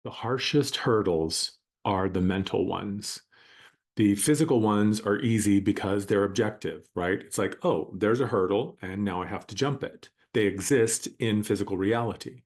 The harshest hurdles are the mental ones. The physical ones are easy because they're objective, right? It's like, oh, there's a hurdle and now I have to jump it. They exist in physical reality.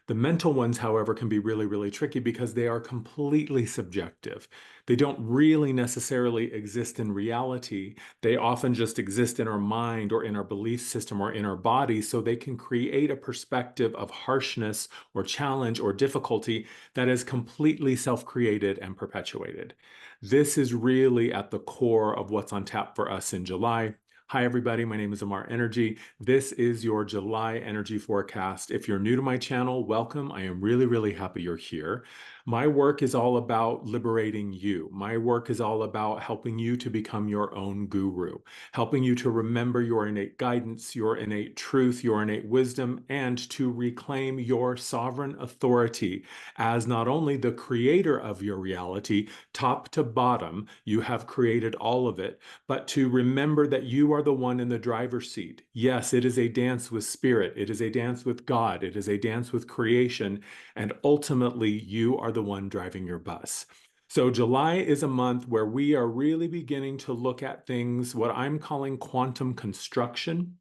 The mental ones, however, can be really, really tricky because they are completely subjective. They don't really necessarily exist in reality. They often just exist in our mind or in our belief system or in our body. So they can create a perspective of harshness or challenge or difficulty that is completely self created and perpetuated. This is really at the core of what's on tap for us in July. Hi, everybody. My name is Amar Energy. This is your July energy forecast. If you're new to my channel, welcome. I am really, really happy you're here. My work is all about liberating you. My work is all about helping you to become your own guru, helping you to remember your innate guidance, your innate truth, your innate wisdom, and to reclaim your sovereign authority as not only the creator of your reality, top to bottom, you have created all of it, but to remember that you are the one in the driver's seat. Yes, it is a dance with spirit. It is a dance with God. It is a dance with creation. And ultimately, you are the one driving your bus. So, July is a month where we are really beginning to look at things, what I'm calling quantum construction,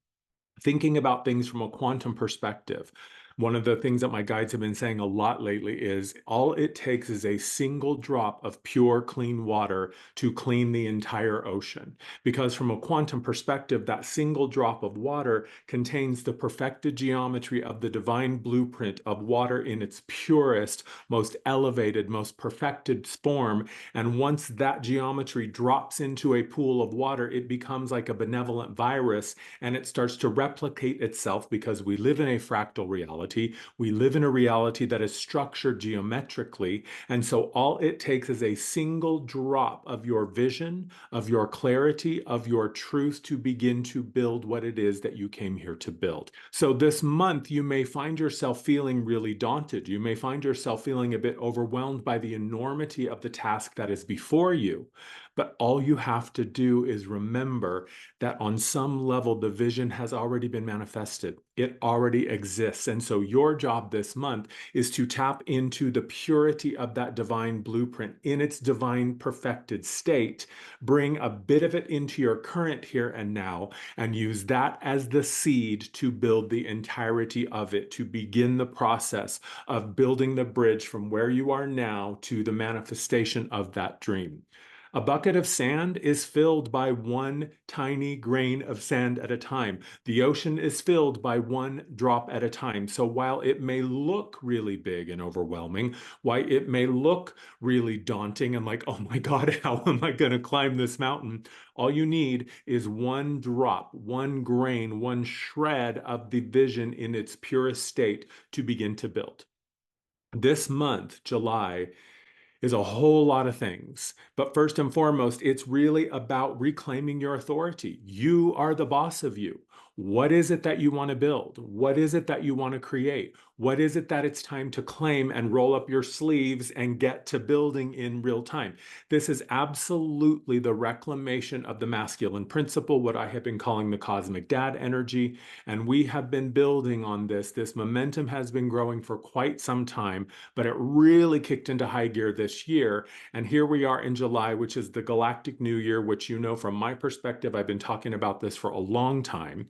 thinking about things from a quantum perspective. One of the things that my guides have been saying a lot lately is all it takes is a single drop of pure, clean water to clean the entire ocean. Because from a quantum perspective, that single drop of water contains the perfected geometry of the divine blueprint of water in its purest, most elevated, most perfected form. And once that geometry drops into a pool of water, it becomes like a benevolent virus and it starts to replicate itself because we live in a fractal reality. We live in a reality that is structured geometrically. And so all it takes is a single drop of your vision, of your clarity, of your truth to begin to build what it is that you came here to build. So this month, you may find yourself feeling really daunted. You may find yourself feeling a bit overwhelmed by the enormity of the task that is before you. But all you have to do is remember that on some level, the vision has already been manifested. It already exists. And so your job this month is to tap into the purity of that divine blueprint in its divine perfected state, bring a bit of it into your current here and now, and use that as the seed to build the entirety of it, to begin the process of building the bridge from where you are now to the manifestation of that dream. A bucket of sand is filled by one tiny grain of sand at a time. The ocean is filled by one drop at a time. So while it may look really big and overwhelming, why it may look really daunting and like, oh my God, how am I going to climb this mountain? All you need is one drop, one grain, one shred of the vision in its purest state to begin to build. This month, July, is a whole lot of things. But first and foremost, it's really about reclaiming your authority. You are the boss of you. What is it that you want to build? What is it that you want to create? What is it that it's time to claim and roll up your sleeves and get to building in real time? This is absolutely the reclamation of the masculine principle, what I have been calling the cosmic dad energy. And we have been building on this. This momentum has been growing for quite some time, but it really kicked into high gear this year. And here we are in July, which is the Galactic New Year, which, you know, from my perspective, I've been talking about this for a long time,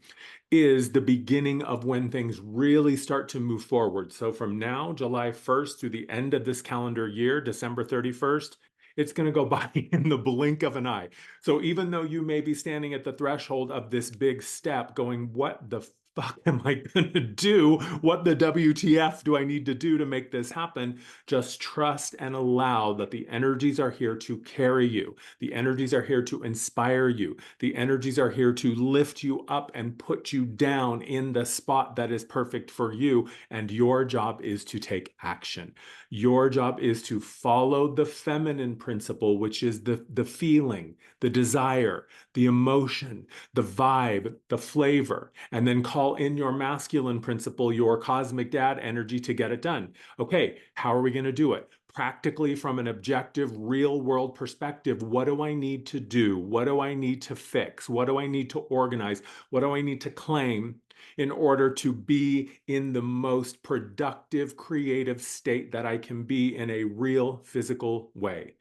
is the beginning of when things really start to move forward. So from now, July 1st through the end of this calendar year, December 31st, it's going to go by in the blink of an eye. So even though you may be standing at the threshold of this big step going, what the fuck am I going to do? What the WTF do I need to do to make this happen? Just trust and allow that the energies are here to carry you. The energies are here to inspire you. The energies are here to lift you up and put you down in the spot that is perfect for you. And your job is to take action. Your job is to follow the feminine principle, which is the feeling, the desire, the emotion, the vibe, the flavor, and then call in your masculine principle, your cosmic dad energy to get it done. Okay, how are we going to do it? Practically from an objective, real world perspective, what do I need to do? What do I need to fix? What do I need to organize? What do I need to claim in order to be in the most productive, creative state that I can be in a real physical way.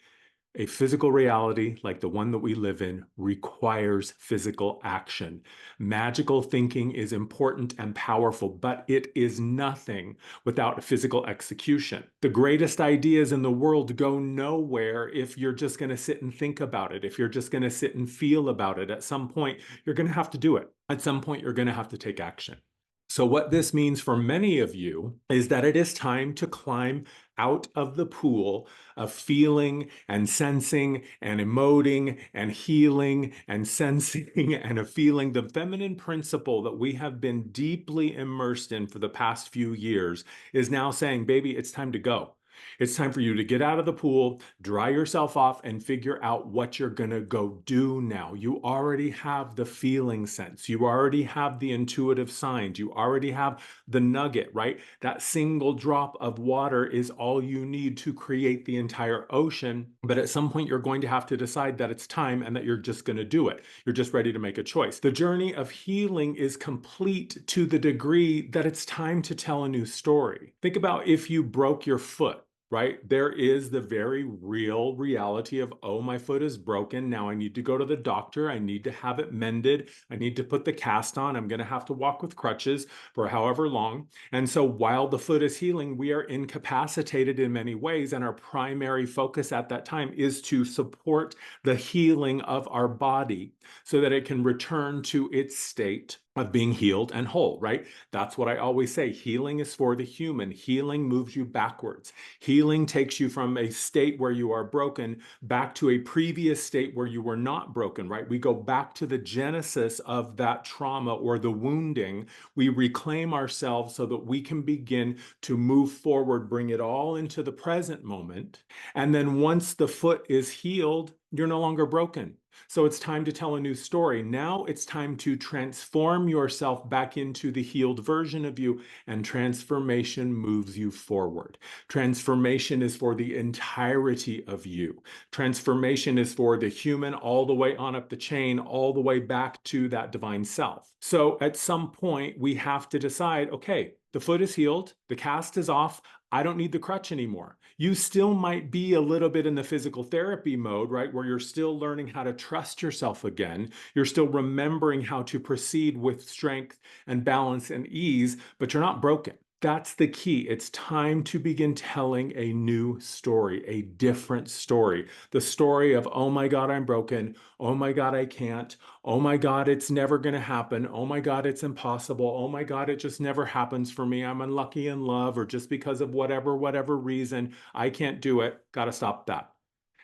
A physical reality like the one that we live in requires physical action. Magical thinking is important and powerful, but it is nothing without physical execution. The greatest ideas in the world go nowhere if you're just going to sit and think about it, if you're just going to sit and feel about it. At some point, you're going to have to do it. At some point, you're going to have to take action. So, what this means for many of you is that it is time to climb out of the pool of feeling and sensing and emoting and healing and sensing and of feeling. The feminine principle that we have been deeply immersed in for the past few years is now saying, baby, it's time to go. It's time for you to get out of the pool, dry yourself off, and figure out what you're going to go do now. You already have the feeling sense. You already have the intuitive signs. You already have the nugget, right? That single drop of water is all you need to create the entire ocean. But at some point, you're going to have to decide that it's time and that you're just going to do it. You're just ready to make a choice. The journey of healing is complete to the degree that it's time to tell a new story. Think about if you broke your foot. Right? There is the very real reality of, oh, my foot is broken. Now I need to go to the doctor. I need to have it mended. I need to put the cast on. I'm going to have to walk with crutches for however long. And so while the foot is healing, we are incapacitated in many ways. And our primary focus at that time is to support the healing of our body so that it can return to its state of being healed and whole, right? That's what I always say. Healing is for the human. Healing moves you backwards. Healing takes you from a state where you are broken back to a previous state where you were not broken, right? We go back to the genesis of that trauma or the wounding. We reclaim ourselves so that we can begin to move forward, bring it all into the present moment. And then once the foot is healed, you're no longer broken. So it's time to tell a new story. Now it's time to transform yourself back into the healed version of you, and transformation moves you forward. Transformation is for the entirety of you. Transformation is for the human all the way on up the chain, all the way back to that divine self. So at some point, we have to decide, okay, the foot is healed, the cast is off. I don't need the crutch anymore. You still might be a little bit in the physical therapy mode, right? Where you're still learning how to trust yourself again. You're still remembering how to proceed with strength and balance and ease, but you're not broken. That's the key. It's time to begin telling a new story, a different story. The story of, oh my God, I'm broken. Oh my God, I can't. Oh my God, it's never going to happen. Oh my God, it's impossible. Oh my God, it just never happens for me. I'm unlucky in love, or just because of whatever reason, I can't do it. Got to stop that.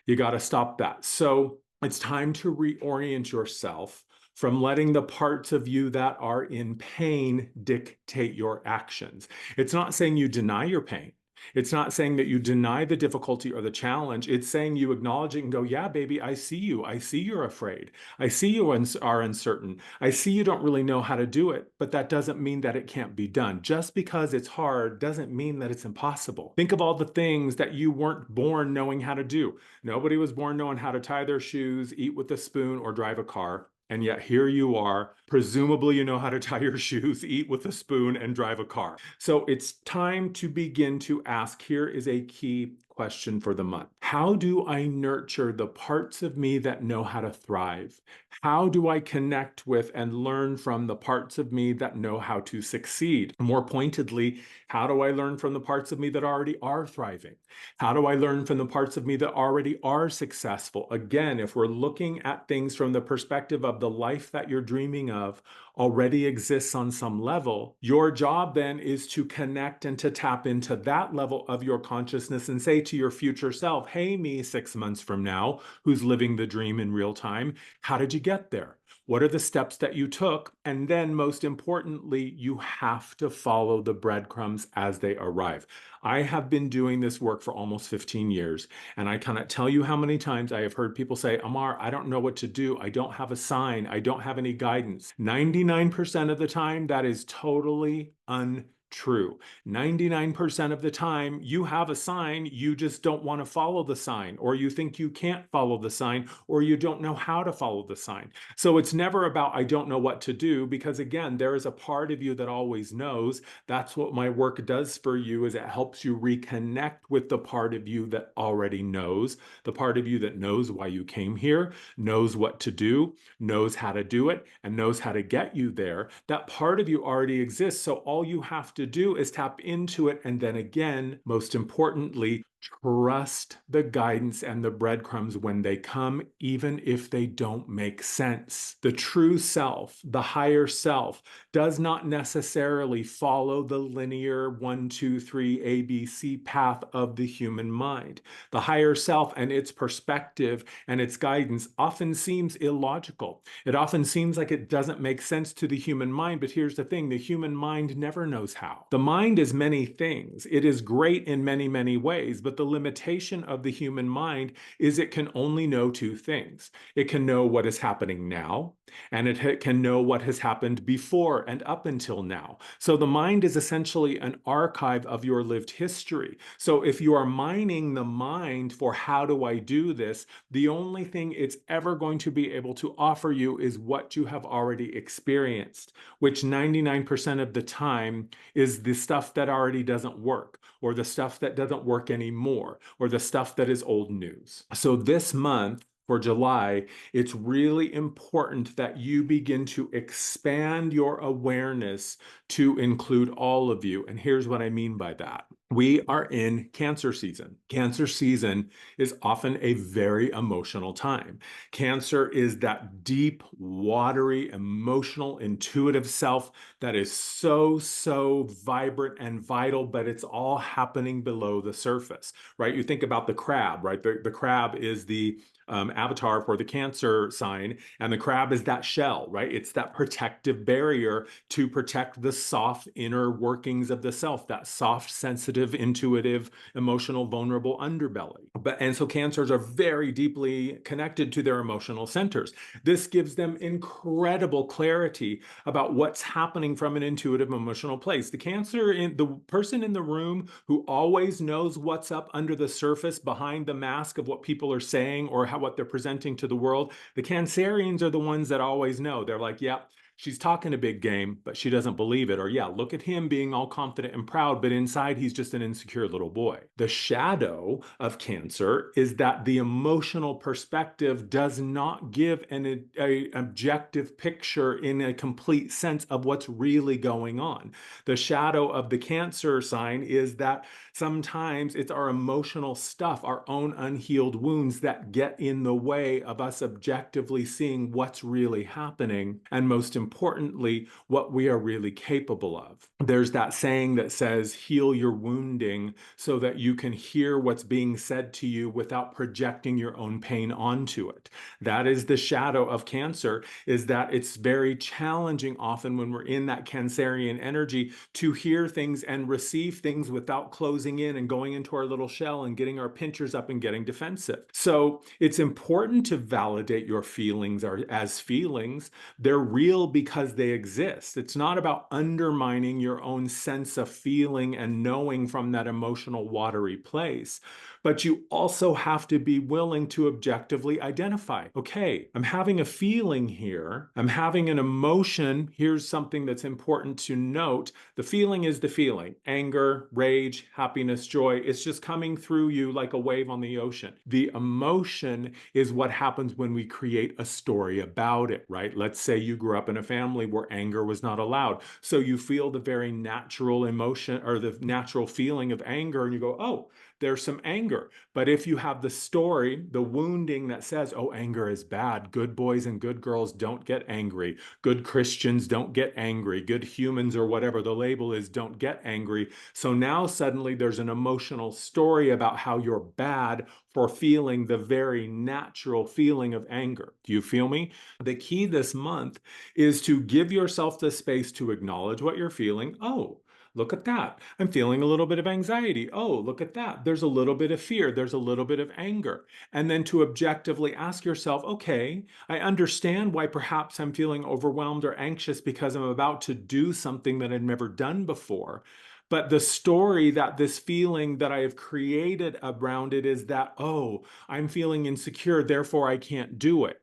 You got to stop that. So it's time to reorient yourself from letting the parts of you that are in pain dictate your actions. It's not saying you deny your pain. It's not saying that you deny the difficulty or the challenge. It's saying you acknowledge it and go, yeah, baby, I see you. I see you're afraid. I see you are uncertain. I see you don't really know how to do it, but that doesn't mean that it can't be done. Just because it's hard doesn't mean that it's impossible. Think of all the things that you weren't born knowing how to do. Nobody was born knowing how to tie their shoes, eat with a spoon, or drive a car. And yet here you are, presumably you know how to tie your shoes, eat with a spoon, and drive a car. So it's time to begin to ask. Here is a key question for the month. How do I nurture the parts of me that know how to thrive? How do I connect with and learn from the parts of me that know how to succeed? More pointedly, how do I learn from the parts of me that already are thriving? How do I learn from the parts of me that already are successful? Again, if we're looking at things from the perspective of the life that you're dreaming of already exists on some level, your job then is to connect and to tap into that level of your consciousness and say to your future self, hey, me 6 months from now, who's living the dream in real time, how did you get there? What are the steps that you took? And then most importantly, you have to follow the breadcrumbs as they arrive. I have been doing this work for almost 15 years, and I cannot tell you how many times I have heard people say, Amar, I don't know what to do. I don't have a sign. I don't have any guidance. 99% of the time, that is totally untrue. True. 99% of the time, you have a sign, you just don't want to follow the sign, or you think you can't follow the sign, or you don't know how to follow the sign. So it's never about, I don't know what to do, because again, there is a part of you that always knows. That's what my work does for you, is it helps you reconnect with the part of you that already knows, the part of you that knows why you came here, knows what to do, knows how to do it, and knows how to get you there. That part of you already exists. So all you have to do is tap into it. And then again, most importantly, trust the guidance and the breadcrumbs when they come, even if they don't make sense. The true self, the higher self, does not necessarily follow the linear 1, 2, 3 ABC path of the human mind. The higher self and its perspective and its guidance often seems illogical. It often seems like it doesn't make sense to the human mind, but here's the thing, the human mind never knows how. The mind is many things. It is great in many, many ways, but the limitation of the human mind is it can only know two things. It can know what is happening now, and it can know what has happened before and up until now. So the mind is essentially an archive of your lived history. So if you are mining the mind for how do I do this, the only thing it's ever going to be able to offer you is what you have already experienced, which 99% of the time is the stuff that already doesn't work, or the stuff that doesn't work anymore, or the stuff that is old news. So this month, for July, it's really important that you begin to expand your awareness to include all of you. And here's what I mean by that. We are in Cancer season. Cancer season is often a very emotional time. Cancer is that deep, watery, emotional, intuitive self that is so, so vibrant and vital, but it's all happening below the surface, right? You think about the crab, right? The crab is the avatar for the Cancer sign, and the crab is that shell, right? It's that protective barrier to protect the soft inner workings of the self, that soft, sensitive, intuitive, emotional, vulnerable underbelly. And so Cancers are very deeply connected to their emotional centers. This gives them incredible clarity about what's happening from an intuitive emotional place. The person in the room who always knows what's up under the surface behind the mask of what people are saying or what they're presenting to the world, the Cancerians are the ones that always know. They're like, yeah, she's talking a big game, but she doesn't believe it. Or, yeah, look at him being all confident and proud, but inside he's just an insecure little boy. The shadow of Cancer is that the emotional perspective does not give an objective picture in a complete sense of what's really going on. The shadow of the Cancer sign is that sometimes it's our emotional stuff, our own unhealed wounds that get in the way of us objectively seeing what's really happening, and most importantly, what we are really capable of. There's that saying that says, heal your wounding so that you can hear what's being said to you without projecting your own pain onto it. That is the shadow of Cancer, is that it's very challenging often when we're in that Cancerian energy to hear things and receive things without closing in and going into our little shell and getting our pinchers up and getting defensive. So it's important to validate your feelings as feelings. They're real because they exist. It's not about undermining your own sense of feeling and knowing from that emotional watery place. But you also have to be willing to objectively identify, okay, I'm having a feeling here. I'm having an emotion. Here's something that's important to note. The feeling is the feeling: anger, rage, happiness, joy. It's just coming through you like a wave on the ocean. The emotion is what happens when we create a story about it, right? Let's say you grew up in a family where anger was not allowed. So you feel the very natural emotion or the natural feeling of anger, and you go, oh, there's some anger. But if you have the story, the wounding that says, oh, anger is bad, good boys and good girls don't get angry, good Christians don't get angry, good humans or whatever the label is don't get angry. So now suddenly there's an emotional story about how you're bad for feeling the very natural feeling of anger. Do you feel me? The key this month is to give yourself the space to acknowledge what you're feeling. Oh, Look at that. I'm feeling a little bit of anxiety. Oh, look at that. There's a little bit of fear. There's a little bit of anger. And then to objectively ask yourself, okay, I understand why perhaps I'm feeling overwhelmed or anxious because I'm about to do something that I've never done before. But the story that this feeling that I have created around it is that, oh, I'm feeling insecure, therefore I can't do it.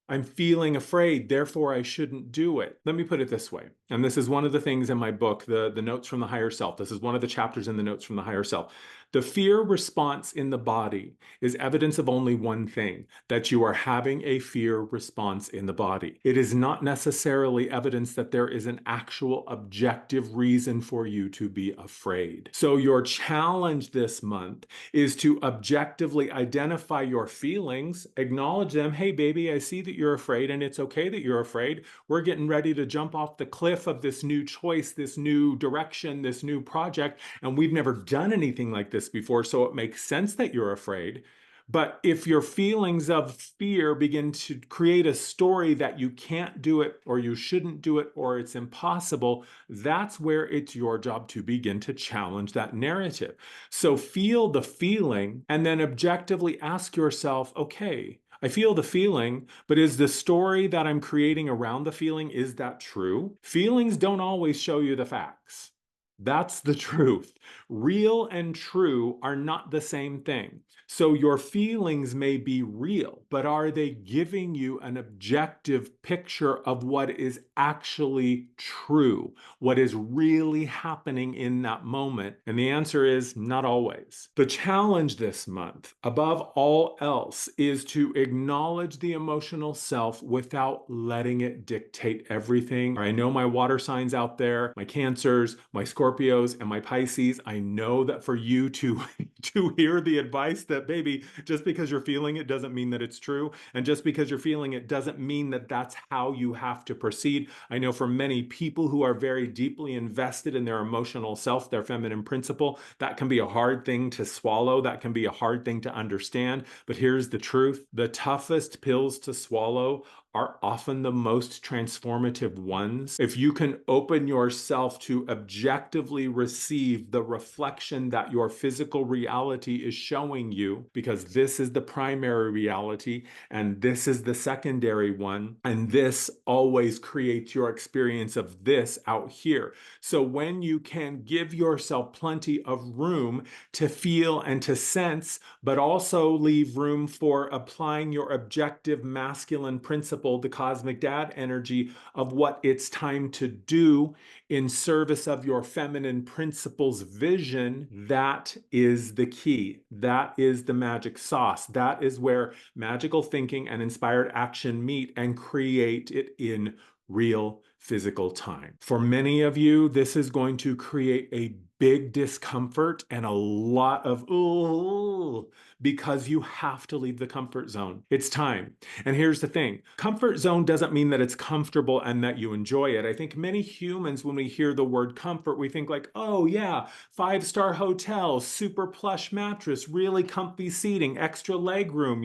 I'm feeling afraid, therefore I shouldn't do it. Let me put it this way. And this is one of the things in my book, the Notes from the Higher Self. This is one of the chapters in the Notes from the Higher Self. The fear response in the body is evidence of only one thing, that you are having a fear response in the body. It is not necessarily evidence that there is an actual objective reason for you to be afraid. So your challenge this month is to objectively identify your feelings, acknowledge them. Hey, baby, I see that you're afraid, and it's okay that you're afraid. We're getting ready to jump off the cliff of this new choice, this new direction, this new project, and we've never done anything like this before, so it makes sense that you're afraid. But if your feelings of fear begin to create a story that you can't do it, or you shouldn't do it, or it's impossible, that's where it's your job to begin to challenge that narrative. So feel the feeling and then objectively ask yourself, okay, I feel the feeling, but is the story that I'm creating around the feeling, is that true? Feelings don't always show you the facts. That's the truth. Real and true are not the same thing. So your feelings may be real, but are they giving you an objective picture of what is actually true, what is really happening in that moment? And the answer is not always. The challenge this month, above all else, is to acknowledge the emotional self without letting it dictate everything. I know my water signs out there, my Cancers, my Scorpios, and my Pisces. I know that for you to to hear the advice that, baby, just because you're feeling it doesn't mean that it's true, and just because you're feeling it doesn't mean that that's how you have to proceed. I know for many people who are very deeply invested in their emotional self, their feminine principle, that can be a hard thing to swallow. That can be a hard thing to understand. But here's the truth: the toughest pills to swallow are often the most transformative ones. If you can open yourself to objectively receive the reflection that your physical reality is showing you, because this is the primary reality and this is the secondary one, and this always creates your experience of this out here. So when you can give yourself plenty of room to feel and to sense, but also leave room for applying your objective masculine principle, the cosmic dad energy, of what it's time to do in service of your feminine principles vision, that is the key. That is the magic sauce. That is where magical thinking and inspired action meet and create it in real physical time. For many of you, this is going to create a big discomfort and a lot of ooh, because you have to leave the comfort zone. It's time. And here's the thing: comfort zone doesn't mean that it's comfortable and that you enjoy it. I think many humans, when we hear the word comfort, we think like, oh yeah, 5-star hotel, super plush mattress, really comfy seating, extra leg room,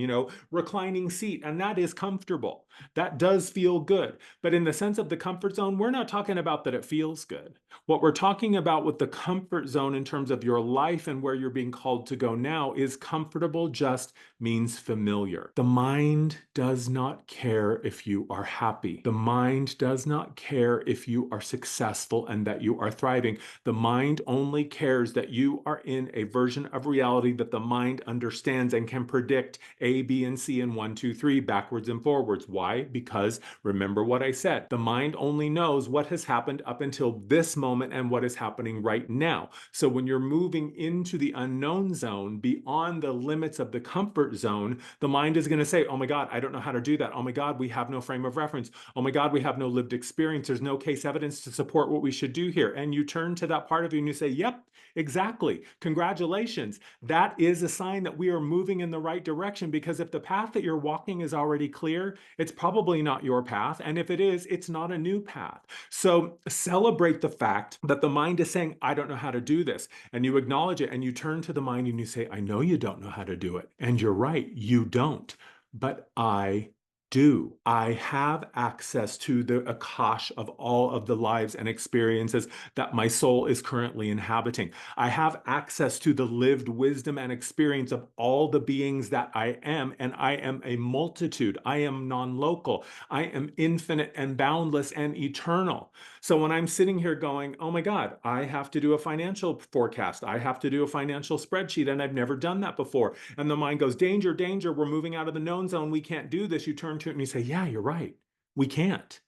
reclining seat. And that is comfortable. That does feel good. But in the sense of the comfort zone, we're not talking about that it feels good. What we're talking about with the comfort zone in terms of your life and where you're being called to go now is comfortable just means familiar. The mind does not care if you are happy. The mind does not care if you are successful and that you are thriving. The mind only cares that you are in a version of reality that the mind understands and can predict A, B, and C, and 1, 2, 3, backwards and forwards. Why? Because remember what I said. The mind only knows what has happened up until this moment and what is happening right now. So when you're moving into the unknown zone, beyond the limits of the comfort zone, the mind is going to say, oh my God, I don't know how to do that. Oh my God, we have no frame of reference. Oh my God, we have no lived experience. There's no case evidence to support what we should do here. And you turn to that part of you and you say, yep, exactly. Congratulations. That is a sign that we are moving in the right direction, because if the path that you're walking is already clear, it's probably not your path. And if it is, it's not a new path. So celebrate the fact that the mind is saying, I don't know how to do this. And you acknowledge it and you turn to the mind and you say, I know you don't know how to do it. And you're right, you don't. But I do. I have access to the Akash of all of the lives and experiences that my soul is currently inhabiting. I have access to the lived wisdom and experience of all the beings that I am, and I am a multitude. I am non-local. I am infinite and boundless and eternal. So when I'm sitting here going, oh my God, I have to do a financial forecast, I have to do a financial spreadsheet, and I've never done that before. And the mind goes, danger, danger, we're moving out of the known zone. We can't do this. You turn to it and you say, yeah, you're right. We can't.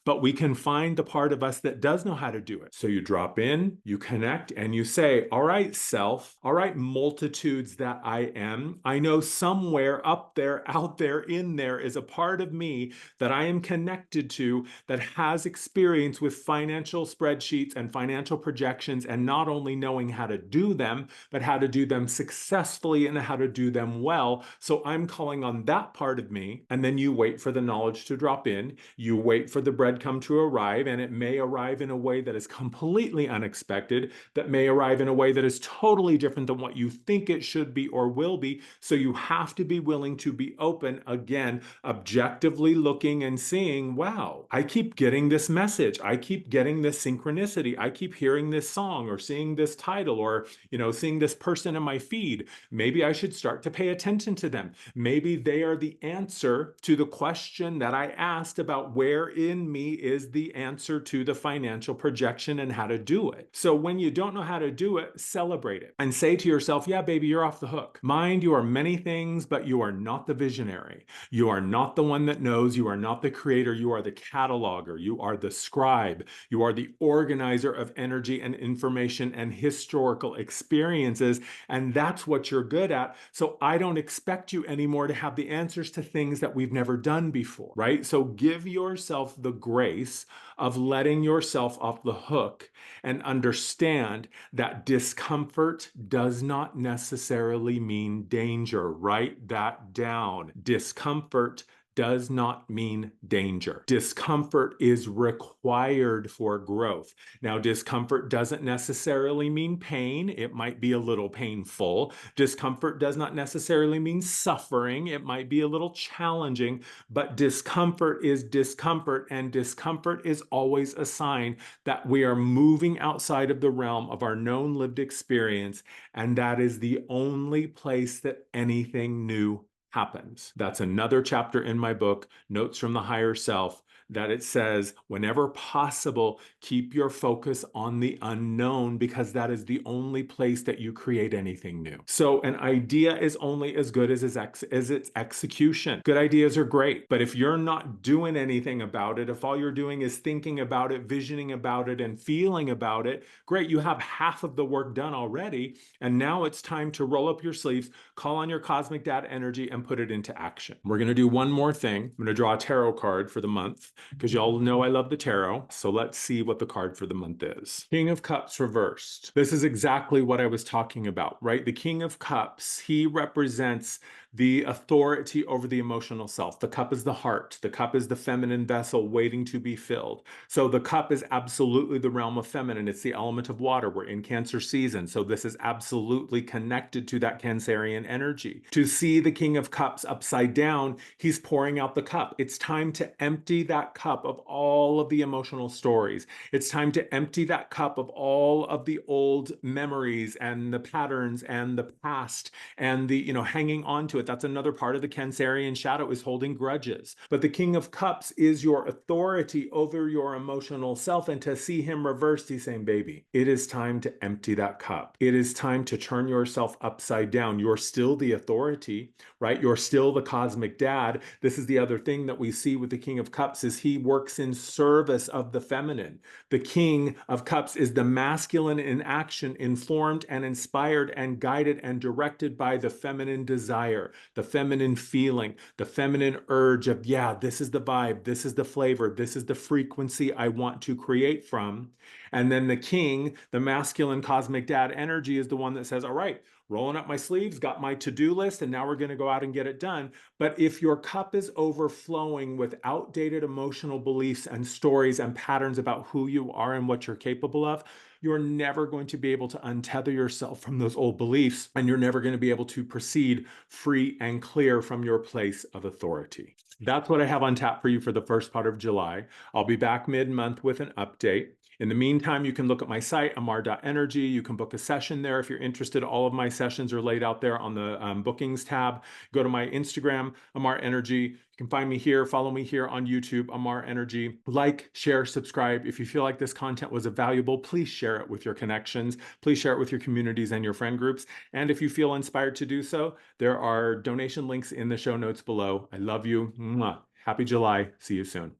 But we can find the part of us that does know how to do it. So you drop in, you connect, and you say, all right, self, all right, multitudes that I am. I know somewhere up there, out there, in there is a part of me that I am connected to that has experience with financial spreadsheets and financial projections, and not only knowing how to do them, but how to do them successfully and how to do them well. So I'm calling on that part of me. And then you wait for the knowledge to drop in. You wait for the breadcrumb to arrive, and it may arrive in a way that is completely unexpected, that may arrive in a way that is totally different than what you think it should be or will be. So you have to be willing to be open, again, objectively looking and seeing, wow, I keep getting this message. I keep getting this synchronicity. I keep hearing this song or seeing this title or, seeing this person in my feed. Maybe I should start to pay attention to them. Maybe they are the answer to the question that I asked about where in me is the answer to the financial projection and how to do it. So when you don't know how to do it, celebrate it and say to yourself, yeah, baby, you're off the hook. Mind, you are many things, but you are not the visionary. You are not the one that knows. You are not the creator. You are the cataloger. You are the scribe. You are the organizer of energy and information and historical experiences. And that's what you're good at. So I don't expect you anymore to have the answers to things that we've never done before, right? So give yourself the grace of letting yourself off the hook and understand that discomfort does not necessarily mean danger. Write that down. Discomfort does not mean danger. Discomfort is required for growth. Now, discomfort doesn't necessarily mean pain. It might be a little painful. Discomfort does not necessarily mean suffering. It might be a little challenging, but discomfort is discomfort, and discomfort is always a sign that we are moving outside of the realm of our known lived experience, and that is the only place that anything new happens. That's another chapter in my book, Notes from the Higher Self, that it says, whenever possible, keep your focus on the unknown, because that is the only place that you create anything new. So an idea is only as good as its execution. Good ideas are great, but if you're not doing anything about it, if all you're doing is thinking about it, visioning about it, and feeling about it, great, you have half of the work done already. And now it's time to roll up your sleeves, call on your cosmic dad energy, and put it into action. We're going to do one more thing. I'm going to draw a tarot card for the month, because y'all know I love the tarot. So let's see what the card for the month is. King of Cups reversed. This is exactly what I was talking about, right? The King of Cups, he represents the authority over the emotional self. The cup is the heart. The cup is the feminine vessel waiting to be filled. So the cup is absolutely the realm of feminine. It's the element of water. We're in Cancer season. So this is absolutely connected to that Cancerian energy. To see the King of Cups upside down, he's pouring out the cup. It's time to empty that cup of all of the emotional stories. It's time to empty that cup of all of the old memories and the patterns and the past and the, hanging on to it. That's another part of the Cancerian shadow, is holding grudges. But the King of Cups is your authority over your emotional self. And to see him reversed, he's saying, baby, it is time to empty that cup. It is time to turn yourself upside down. You're still the authority, right? You're still the cosmic dad. This is the other thing that we see with the King of Cups, is he works in service of the feminine. The King of Cups is the masculine in action, informed and inspired and guided and directed by the feminine desire, the feminine feeling, the feminine urge of, yeah, this is the vibe, this is the flavor, this is the frequency I want to create from. And then the king, the masculine cosmic dad energy, is the one that says, all right, rolling up my sleeves, got my to-do list, and now we're going to go out and get it done. But if your cup is overflowing with outdated emotional beliefs and stories and patterns about who you are and what you're capable of, you're never going to be able to untether yourself from those old beliefs, and you're never going to be able to proceed free and clear from your place of authority. That's what I have on tap for you for the first part of July. I'll be back mid-month with an update. In the meantime, you can look at my site, amar.energy. You can book a session there if you're interested. All of my sessions are laid out there on the bookings tab. Go to my Instagram, Amar Energy. You can find me here, follow me here on YouTube, Amar Energy. Like, share, subscribe. If you feel like this content was valuable, please share it with your connections. Please share it with your communities and your friend groups. And if you feel inspired to do so, there are donation links in the show notes below. I love you. Mwah. Happy July. See you soon.